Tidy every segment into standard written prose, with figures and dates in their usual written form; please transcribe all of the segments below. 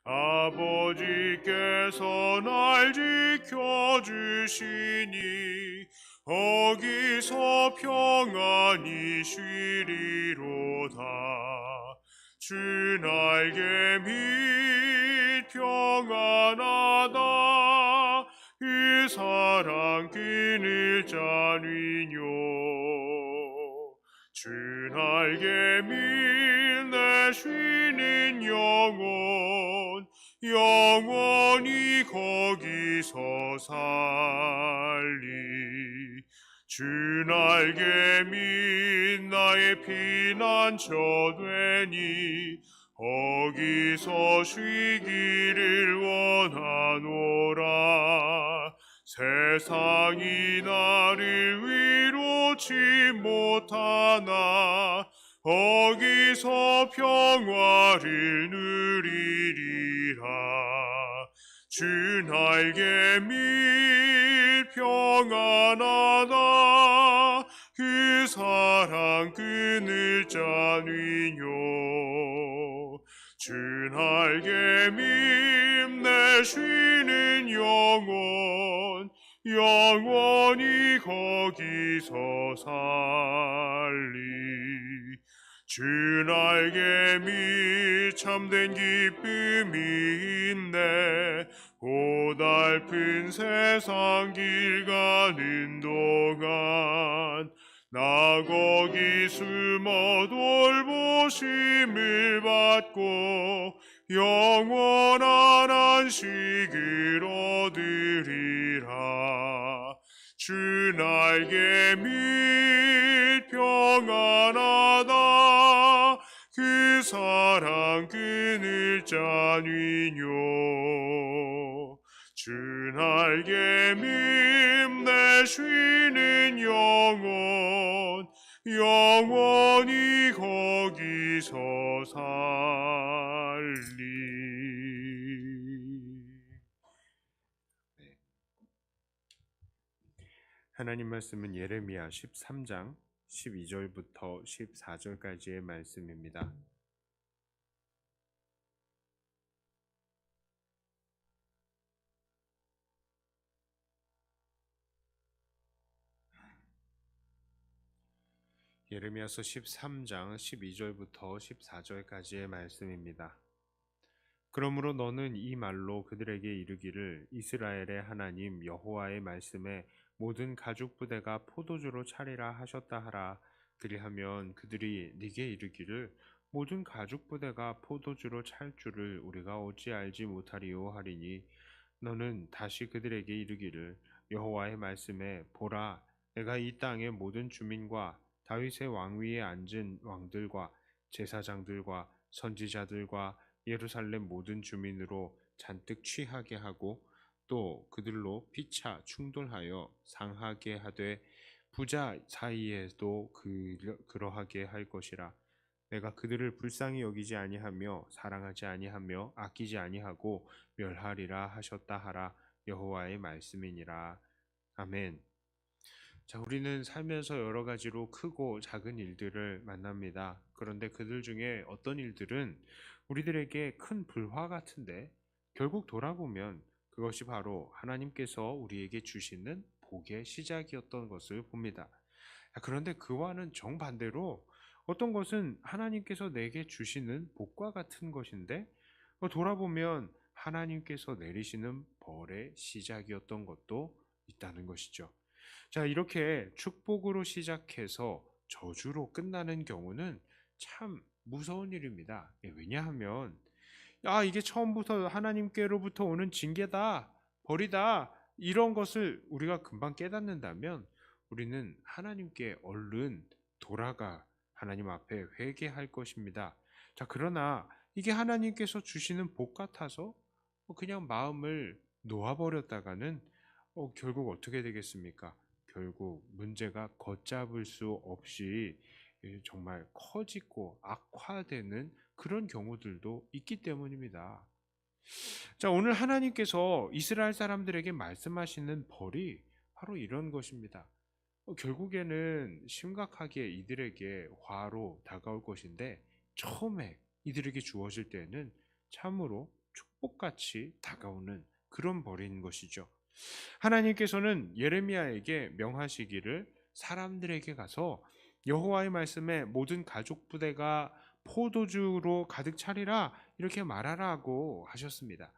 아버지께서 날 지켜주시니 거기서 평안히 쉬리로다. 주 날개 밑 평안하다. 그 사랑 끊을 자는요. 주 날개 밑 내 쉬는 영혼 영원히 거기서 살리. 주 날개 밑 나의 피난처 되니 거기서 쉬기를 원하노라. 세상이 나를 위로치 못하나 거기서 평화를 누리리라. 주 날개 밑 평안하다. 그 사랑 끊을 자는요. 주 날개 밑 내 쉬는 영혼 영원히 거기서 살리. 주 날개 밑 참된 기쁨이 있네. 고달픈 세상 길 가는 동안 나 거기 숨어 돌보심을 받고 영원한 안식을 얻으리라. 주 날개 밑 평안하다. 그 사랑 끊을 자는요. 주 날개 밑 내 쉬는 영혼 영원히 거기서 살리. 하나님 말씀은 예레미야 13장 12절부터 14절까지의 말씀입니다. 예레미야서 13장 12절부터 14절까지의 말씀입니다. 그러므로 너는 이 말로 그들에게 이르기를 이스라엘의 하나님 여호와의 말씀에 모든 가죽 부대가 포도주로 차리라 하셨다 하라. 그리하면 그들이 네게 이르기를 모든 가죽 부대가 포도주로 찰 줄을 우리가 어찌 알지 못하리요 하리니 너는 다시 그들에게 이르기를 여호와의 말씀에 보라 내가 이 땅의 모든 주민과 다윗의 왕위에 앉은 왕들과 제사장들과 선지자들과 예루살렘 모든 주민으로 잔뜩 취하게 하고 또 그들로 피차 충돌하여 상하게 하되 부자 사이에도 그러하게 할 것이라. 내가 그들을 불쌍히 여기지 아니하며 사랑하지 아니하며 아끼지 아니하고 멸하리라 하셨다 하라. 여호와의 말씀이니라. 아멘. 자, 우리는 살면서 여러 가지로 크고 작은 일들을 만납니다. 그런데 그들 중에 어떤 일들은 우리들에게 큰 불화 같은데 결국 돌아보면 그것이 바로 하나님께서 우리에게 주시는 복의 시작이었던 것을 봅니다. 그런데 그와는 정반대로 어떤 것은 하나님께서 내게 주시는 복과 같은 것인데 돌아보면 하나님께서 내리시는 벌의 시작이었던 것도 있다는 것이죠. 자, 이렇게 축복으로 시작해서 저주로 끝나는 경우는 참 무서운 일입니다. 왜냐하면 이게 처음부터 하나님께로부터 오는 징계다, 벌이다, 이런 것을 우리가 금방 깨닫는다면 우리는 하나님께 얼른 돌아가 하나님 앞에 회개할 것입니다. 자, 그러나 이게 하나님께서 주시는 복 같아서 그냥 마음을 놓아버렸다가는 결국 어떻게 되겠습니까? 결국 문제가 걷잡을 수 없이 정말 커지고 악화되는 그런 경우들도 있기 때문입니다. 자, 오늘 하나님께서 이스라엘 사람들에게 말씀하시는 벌이 바로 이런 것입니다. 결국에는 심각하게 이들에게 화로 다가올 것인데 처음에 이들에게 주어질 때는 참으로 축복같이 다가오는 그런 벌인 것이죠. 하나님께서는 예레미야에게 명하시기를 사람들에게 가서 여호와의 말씀에 모든 가족 부대가 포도주로 가득 차리라 이렇게 말하라고 하셨습니다.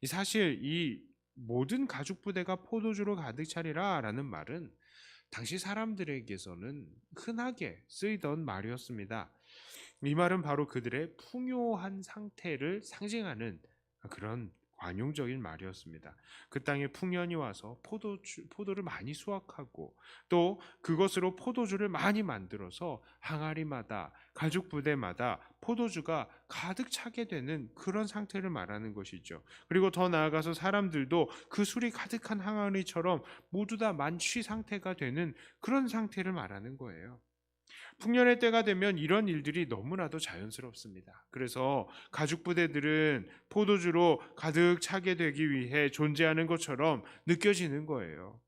사실 이 모든 가족 부대가 포도주로 가득 차리라라는 말은 당시 사람들에게서는 흔하게 쓰이던 말이었습니다. 이 말은 바로 그들의 풍요한 상태를 상징하는 그런 관용적인 말이었습니다. 그 땅에 풍년이 와서 포도를 많이 수확하고 또 그것으로 포도주를 많이 만들어서 항아리마다 가죽 부대마다 포도주가 가득 차게 되는 그런 상태를 말하는 것이죠. 그리고 더 나아가서 사람들도 그 술이 가득한 항아리처럼 모두 다 만취 상태가 되는 그런 상태를 말하는 거예요. 풍년의 때가 되면 이런 일들이 너무나도 자연스럽습니다. 그래서 가죽 부대들은 포도주로 가득 차게 되기 위해 존재하는 것처럼 느껴지는 거예요.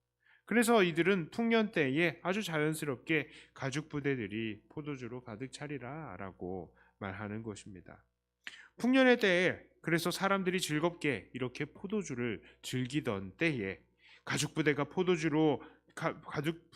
그래서 이들은 풍년 때에 아주 자연스럽게 가죽 부대들이 포도주로 가득 차리라라고 말하는 것입니다. 풍년의 때에 그래서 사람들이 즐겁게 이렇게 포도주를 즐기던 때에 가죽 부대가 포도주로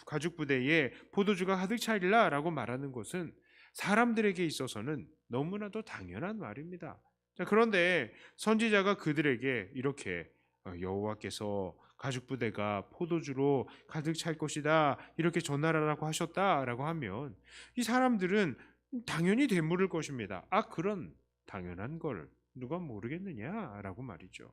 가죽 부대에 포도주가 가득 차리라라고 말하는 것은 사람들에게 있어서는 너무나도 당연한 말입니다. 자, 그런데 선지자가 그들에게 이렇게 여호와께서 가죽 부대가 포도주로 가득 찰 것이다 이렇게 전하라고 하셨다라고 하면 이 사람들은 당연히 되물을 것입니다. 아, 그런 당연한 걸 누가 모르겠느냐라고 말이죠.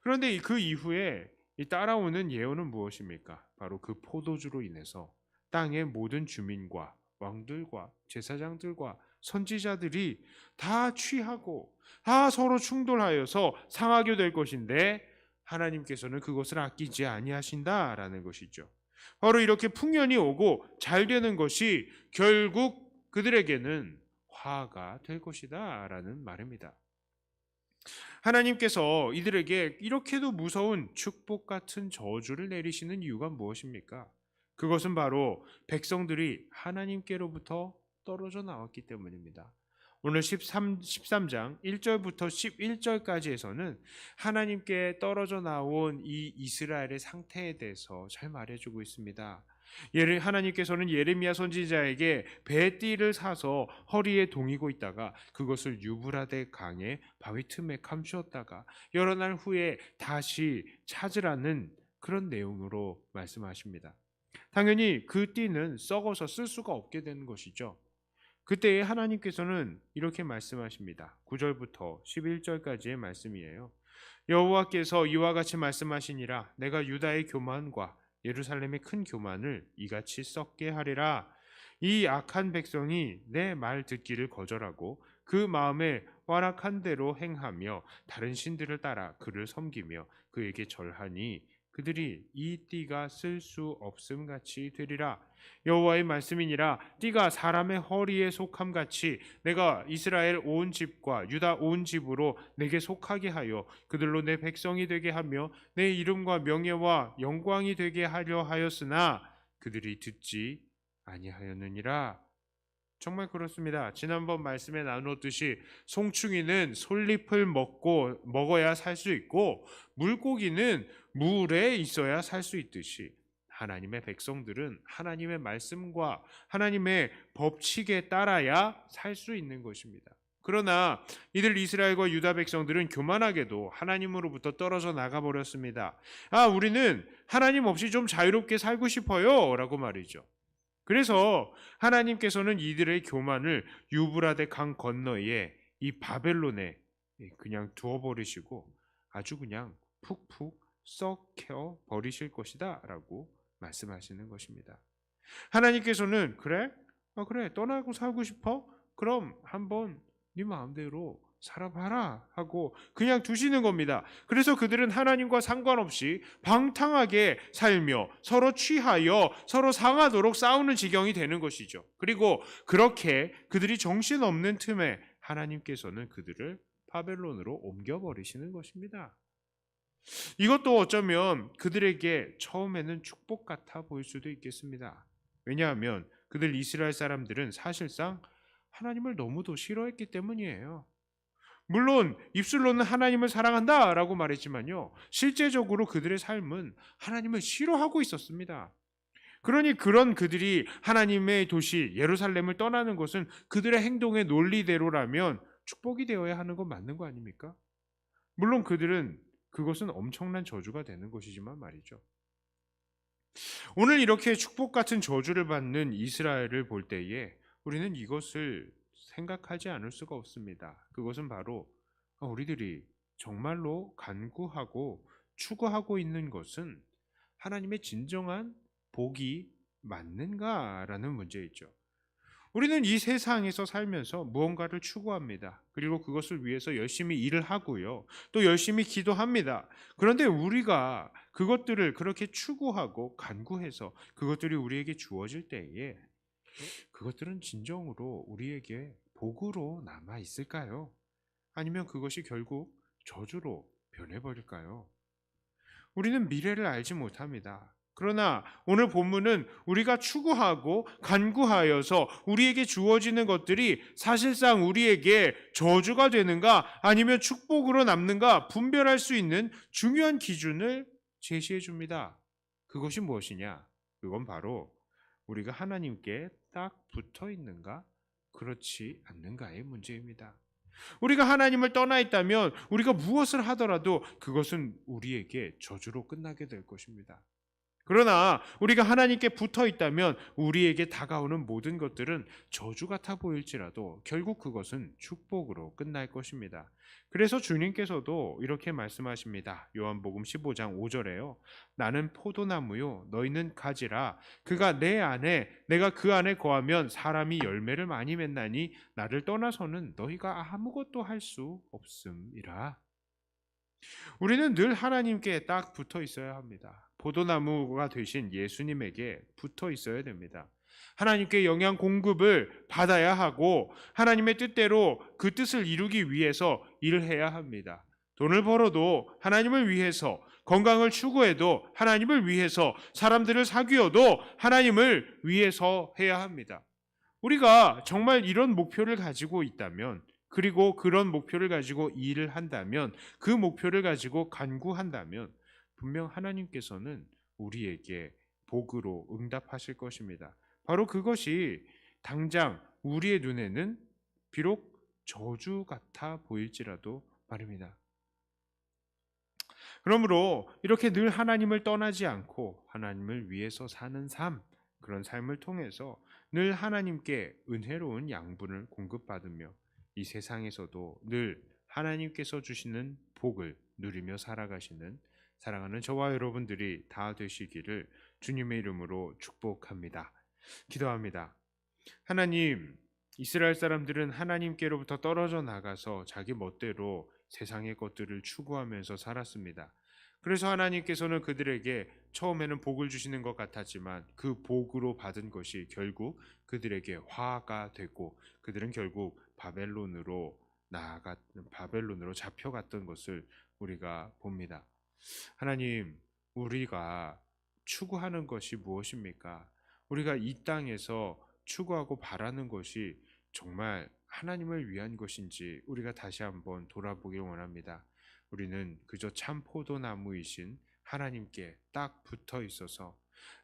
그런데 그 이후에 이 따라오는 예언은 무엇입니까? 바로 그 포도주로 인해서 땅의 모든 주민과 왕들과 제사장들과 선지자들이 다 취하고 다 서로 충돌하여서 상하게 될 것인데 하나님께서는 그것을 아끼지 아니하신다라는 것이죠. 바로 이렇게 풍년이 오고 잘 되는 것이 결국 그들에게는 화가 될 것이다라는 말입니다. 하나님께서 이들에게 이렇게도 무서운 축복 같은 저주를 내리시는 이유가 무엇입니까? 그것은 바로 백성들이 하나님께로부터 떨어져 나왔기 때문입니다. 오늘 13장 1절부터 11절까지에서는 하나님께 떨어져 나온 이 이스라엘의 상태에 대해서 잘 말해주고 있습니다. 하나님께서는 예레미야 선지자에게 배띠를 사서 허리에 동이고 있다가 그것을 유브라데 강의 바위 틈에 감추었다가 여러 날 후에 다시 찾으라는 그런 내용으로 말씀하십니다. 당연히 그 띠는 썩어서 쓸 수가 없게 되는 것이죠. 그때 하나님께서는 이렇게 말씀하십니다. 9절부터 11절까지의 말씀이에요. 여호와께서 이와 같이 말씀하시니라. 내가 유다의 교만과 예루살렘의 큰 교만을 이같이 썩게 하리라. 이 악한 백성이 내 말 듣기를 거절하고 그 마음에 완악한 대로 행하며 다른 신들을 따라 그를 섬기며 그에게 절하니 그들이 이 띠가 쓸 수 없음 같이 되리라. 여호와의 말씀이니라. 띠가 사람의 허리에 속함 같이 내가 이스라엘 온 집과 유다 온 집으로 내게 속하게 하여 그들로 내 백성이 되게 하며 내 이름과 명예와 영광이 되게 하려 하였으나 그들이 듣지 아니하였느니라. 정말 그렇습니다. 지난번 말씀에 나누었듯이 송충이는 솔잎을 먹어야 살 수 있고 물고기는 물에 있어야 살 수 있듯이 하나님의 백성들은 하나님의 말씀과 하나님의 법칙에 따라야 살 수 있는 것입니다. 그러나 이들 이스라엘과 유다 백성들은 교만하게도 하나님으로부터 떨어져 나가버렸습니다. 우리는 하나님 없이 좀 자유롭게 살고 싶어요 라고 말이죠. 그래서 하나님께서는 이들의 교만을 유브라데 강 건너에 이 바벨론에 그냥 두어버리시고 아주 그냥 푹푹 썩혀 버리실 것이다 라고 말씀하시는 것입니다. 하나님께서는 그래 떠나고 살고 싶어? 그럼 한번 네 마음대로 살아봐라 하고 그냥 두시는 겁니다. 그래서 그들은 하나님과 상관없이 방탕하게 살며 서로 취하여 서로 상하도록 싸우는 지경이 되는 것이죠. 그리고 그렇게 그들이 정신없는 틈에 하나님께서는 그들을 바벨론으로 옮겨버리시는 것입니다. 이것도 어쩌면 그들에게 처음에는 축복 같아 보일 수도 있겠습니다. 왜냐하면 그들 이스라엘 사람들은 사실상 하나님을 너무도 싫어했기 때문이에요. 물론 입술로는 하나님을 사랑한다라고 말했지만요, 실제적으로 그들의 삶은 하나님을 싫어하고 있었습니다. 그러니 그런 그들이 하나님의 도시 예루살렘을 떠나는 것은 그들의 행동의 논리대로라면 축복이 되어야 하는 건 맞는 거 아닙니까? 물론 그들은 그것은 엄청난 저주가 되는 것이지만 말이죠. 오늘 이렇게 축복 같은 저주를 받는 이스라엘을 볼 때에 우리는 이것을 생각하지 않을 수가 없습니다. 그것은 바로 우리들이 정말로 간구하고 추구하고 있는 것은 하나님의 진정한 복이 맞는가라는 문제이죠. 우리는 이 세상에서 살면서 무언가를 추구합니다. 그리고 그것을 위해서 열심히 일을 하고요. 또 열심히 기도합니다. 그런데 우리가 그것들을 그렇게 추구하고 간구해서 그것들이 우리에게 주어질 때에 그것들은 진정으로 우리에게 복으로 남아 있을까요? 아니면 그것이 결국 저주로 변해버릴까요? 우리는 미래를 알지 못합니다. 그러나 오늘 본문은 우리가 추구하고 간구하여서 우리에게 주어지는 것들이 사실상 우리에게 저주가 되는가 아니면 축복으로 남는가 분별할 수 있는 중요한 기준을 제시해 줍니다. 그것이 무엇이냐? 그건 바로 우리가 하나님께 딱 붙어 있는가, 그렇지 않는가의 문제입니다. 우리가 하나님을 떠나 있다면 우리가 무엇을 하더라도 그것은 우리에게 저주로 끝나게 될 것입니다. 그러나 우리가 하나님께 붙어 있다면 우리에게 다가오는 모든 것들은 저주 같아 보일지라도 결국 그것은 축복으로 끝날 것입니다. 그래서 주님께서도 이렇게 말씀하십니다. 요한복음 15장 5절에요. 나는 포도나무요 너희는 가지라. 그가 내 안에 내가 그 안에 거하면 사람이 열매를 많이 맺나니 나를 떠나서는 너희가 아무것도 할 수 없음이라. 우리는 늘 하나님께 딱 붙어 있어야 합니다. 포도나무가 되신 예수님에게 붙어 있어야 됩니다. 하나님께 영양 공급을 받아야 하고 하나님의 뜻대로 그 뜻을 이루기 위해서 일을 해야 합니다. 돈을 벌어도 하나님을 위해서, 건강을 추구해도 하나님을 위해서, 사람들을 사귀어도 하나님을 위해서 해야 합니다. 우리가 정말 이런 목표를 가지고 있다면, 그리고 그런 목표를 가지고 일을 한다면, 그 목표를 가지고 간구한다면 분명 하나님께서는 우리에게 복으로 응답하실 것입니다. 바로 그것이 당장 우리의 눈에는 비록 저주 같아 보일지라도 말입니다. 그러므로 이렇게 늘 하나님을 떠나지 않고 하나님을 위해서 사는 삶, 그런 삶을 통해서 늘 하나님께 은혜로운 양분을 공급받으며 이 세상에서도 늘 하나님께서 주시는 복을 누리며 살아가시는 사랑하는 저와 여러분들이 다 되시기를 주님의 이름으로 축복합니다. 기도합니다. 하나님, 이스라엘 사람들은 하나님께로부터 떨어져 나가서 자기 멋대로 세상의 것들을 추구하면서 살았습니다. 그래서 하나님께서는 그들에게 처음에는 복을 주시는 것 같았지만 그 복으로 받은 것이 결국 그들에게 화가 되고 그들은 결국 바벨론으로 잡혀갔던 것을 우리가 봅니다. 하나님, 우리가 추구하는 것이 무엇입니까? 우리가 이 땅에서 추구하고 바라는 것이 정말 하나님을 위한 것인지 우리가 다시 한번 돌아보길 원합니다. 우리는 그저 참 포도나무이신 하나님께 딱 붙어 있어서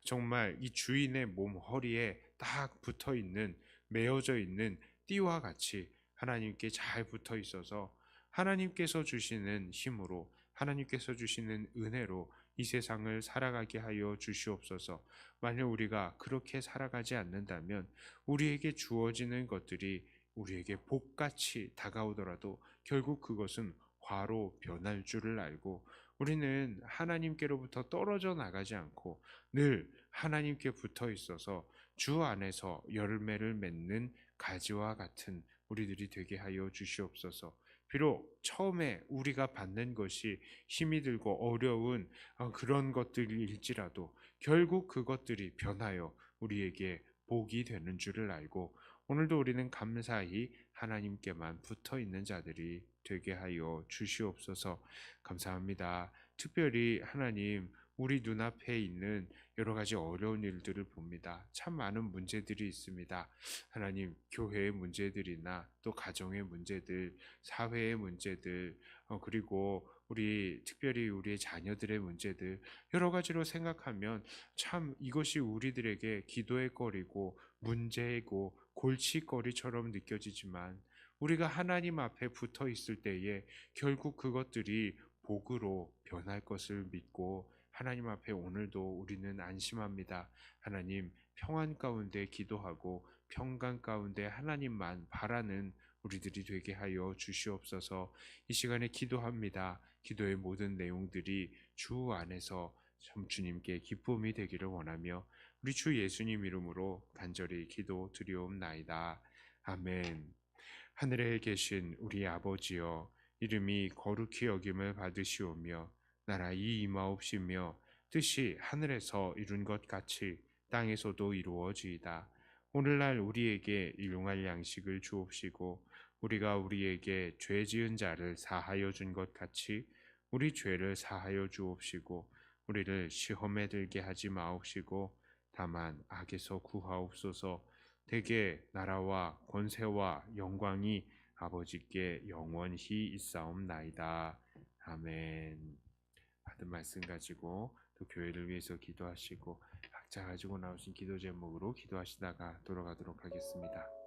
정말 이 주인의 몸 허리에 딱 붙어 있는, 메어져 있는 띠와 같이 하나님께 잘 붙어 있어서 하나님께서 주시는 힘으로, 하나님께서 주시는 은혜로 이 세상을 살아가게 하여 주시옵소서. 만약 우리가 그렇게 살아가지 않는다면 우리에게 주어지는 것들이 우리에게 복같이 다가오더라도 결국 그것은 화로 변할 줄을 알고 우리는 하나님께로부터 떨어져 나가지 않고 늘 하나님께 붙어 있어서 주 안에서 열매를 맺는 가지와 같은 우리들이 되게 하여 주시옵소서. 비록 처음에 우리가 받는 것이 힘이 들고 어려운 그런 것들일지라도 결국 그것들이 변하여 우리에게 복이 되는 줄을 알고 오늘도 우리는 감사히 하나님께만 붙어 있는 자들이 되게 하여 주시옵소서. 감사합니다. 특별히 하나님, 우리 눈앞에 있는 여러 가지 어려운 일들을 봅니다. 참 많은 문제들이 있습니다. 하나님, 교회의 문제들이나 또 가정의 문제들, 사회의 문제들, 그리고 우리 특별히 우리의 자녀들의 문제들 여러 가지로 생각하면 참 이것이 우리들에게 기도의 거리고 문제이고 골칫거리처럼 느껴지지만 우리가 하나님 앞에 붙어 있을 때에 결국 그것들이 복으로 변할 것을 믿고 하나님 앞에 오늘도 우리는 안심합니다. 하나님, 평안 가운데 기도하고 평강 가운데 하나님만 바라는 우리들이 되게 하여 주시옵소서. 이 시간에 기도합니다. 기도의 모든 내용들이 주 안에서 참 주님께 기쁨이 되기를 원하며 우리 주 예수님 이름으로 간절히 기도 드리옵나이다. 아멘. 하늘에 계신 우리 아버지여, 이름이 거룩히 여김을 받으시오며 나라의 임하옵시며 뜻이 하늘에서 이룬 것 같이 땅에서도 이루어지이다. 오늘날 우리에게 일용할 양식을 주옵시고 우리가 우리에게 죄 지은 자를 사하여 준 것 같이 우리 죄를 사하여 주옵시고 우리를 시험에 들게 하지 마옵시고 다만 악에서 구하옵소서. 대개 나라와 권세와 영광이 아버지께 영원히 있사옵나이다. 아멘. 받은 말씀 가지고 또 교회를 위해서 기도하시고 각자 가지고 나오신 기도 제목으로 기도하시다가 돌아가도록 하겠습니다.